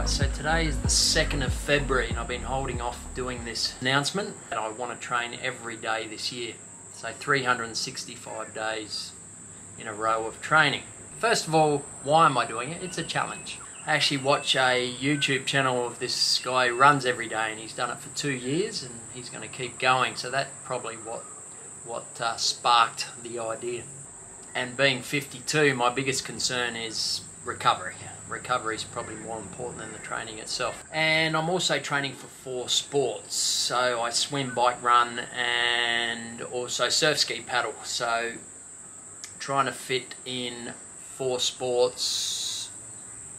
So today is the 2nd of February and I've been holding off doing this announcement, and I want to train every day this year. So 365 days in a row of training. First of all, why am I doing it? It's a challenge. I actually watch a YouTube channel of this guy who runs every day, and he's done it for 2 years and he's going to keep going. So that's probably what sparked the idea. And being 52, my biggest concern is recovery. Recovery is probably more important than the training itself. And I'm also training for 4 sports. So I swim, bike, run, and also surf, ski, paddle. So trying to fit in 4 sports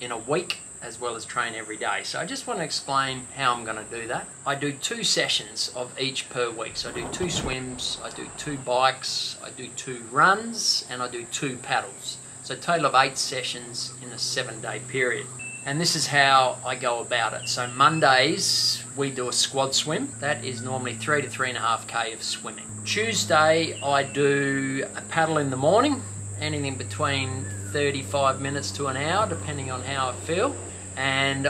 in a week as well as train every day. So I just want to explain how I'm going to do that. I do 2 sessions of each per week. So I do 2 swims, I do 2 bikes, I do 2 runs, and I do 2 paddles. So a total of 8 sessions in a 7-day period. And this is how I go about it. So Mondays, we do a squad swim. That is normally 3 to 3.5k of swimming. Tuesday, I do a paddle in the morning, anything between 35 minutes to an hour, depending on how I feel. And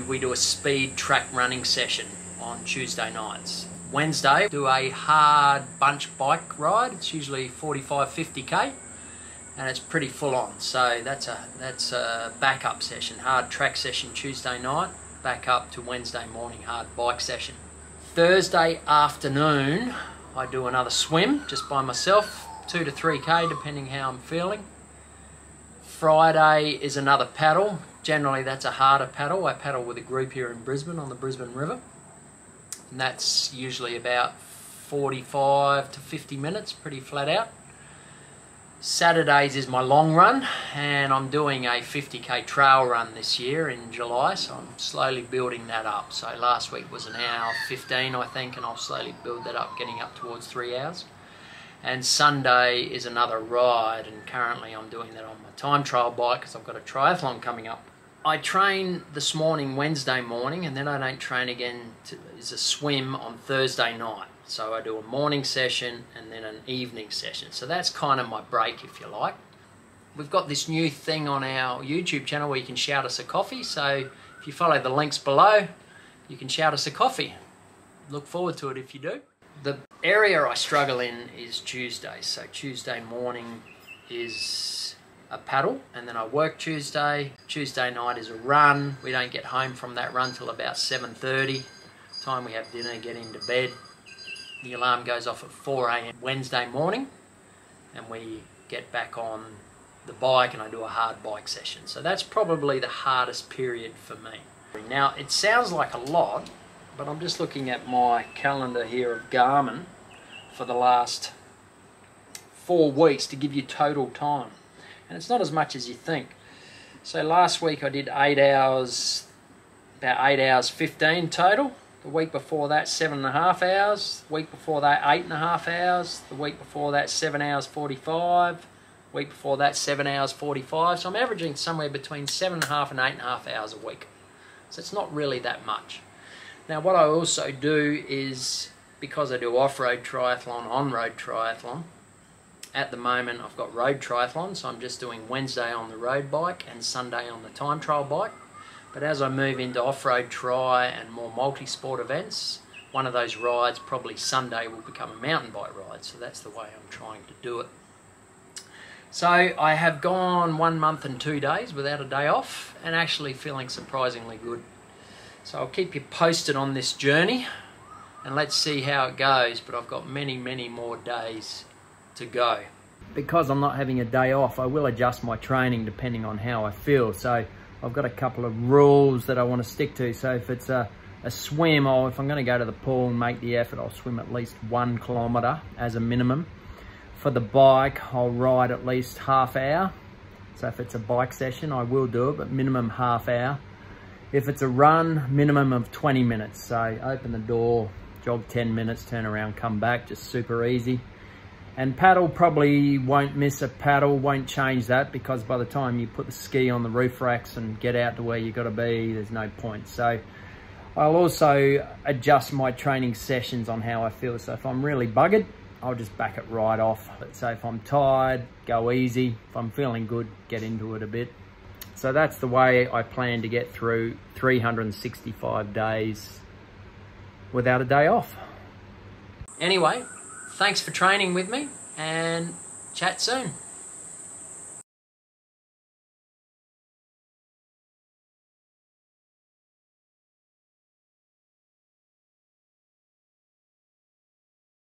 we do a speed track running session on Tuesday nights. Wednesday, do a hard bunch bike ride. It's usually 45, 50k. And it's pretty full on. So that's a backup session, hard track session Tuesday night, back up to Wednesday morning hard bike session. Thursday afternoon, I do another swim just by myself, 2 to 3k depending how I'm feeling. Friday is another paddle. Generally that's a harder paddle. I paddle with a group here in Brisbane on the Brisbane River. And that's usually about 45 to 50 minutes, pretty flat out. Saturdays is my long run, and I'm doing a 50k trail run this year in July, so I'm slowly building that up. So last week was an hour 15 I think, and I'll slowly build that up, getting up towards 3 hours. And Sunday is another ride, and currently I'm doing that on my time trial bike because I've got a triathlon coming up. I train this morning, Wednesday morning, and then I don't train again. It's a swim on Thursday night. So I do a morning session and then an evening session. So that's kind of my break, if you like. We've got this new thing on our YouTube channel where you can shout us a coffee. So if you follow the links below, you can shout us a coffee. Look forward to it if you do. The area I struggle in is Tuesday. So Tuesday morning is a paddle, and then I work Tuesday. Tuesday night is a run. We don't get home from that run till about 7:30. Time we have dinner, get into bed. The alarm goes off at 4 AM Wednesday morning, and we get back on the bike and I do a hard bike session. So that's probably the hardest period for me. Now it sounds like a lot, but I'm just looking at my calendar here of Garmin for the last 4 weeks to give you total time. And it's not as much as you think. So last week I did 8 hours, about 8 hours 15 total. The week before that, 7.5 hours. The week before that, 8.5 hours. The week before that, 7 hours 45. The week before that, 7 hours 45. So I'm averaging somewhere between 7.5 and 8.5 hours a week. So it's not really that much. Now what I also do is, because I do off-road triathlon, on-road triathlon, at the moment I've got road triathlon, so I'm just doing Wednesday on the road bike and Sunday on the time trial bike. But as I move into off-road tri and more multi-sport events, one of those rides, probably Sunday, will become a mountain bike ride. So that's the way I'm trying to do it. So I have gone 1 month and 2 days without a day off, and actually feeling surprisingly good. So I'll keep you posted on this journey, and let's see how it goes. But I've got many, many more days to go. Because I'm not having a day off, I will adjust my training depending on how I feel. So I've got a couple of rules that I want to stick to. So if it's a swim, or if I'm going to go to the pool and make the effort, I'll swim at least 1 kilometre as a minimum. For the bike, I'll ride at least half hour. So if it's a bike session, I will do it, but minimum half hour. If it's a run, minimum of 20 minutes. So open the door, jog 10 minutes, turn around, come back, just super easy. And paddle, probably won't miss a paddle, won't change that, because by the time you put the ski on the roof racks and get out to where you've got to be, there's no point. So I'll also adjust my training sessions on how I feel. So if I'm really buggered, I'll just back it right off. So if I'm tired, go easy. If I'm feeling good, get into it a bit. So that's the way I plan to get through 365 days without a day off. Anyway, thanks for training with me and chat soon.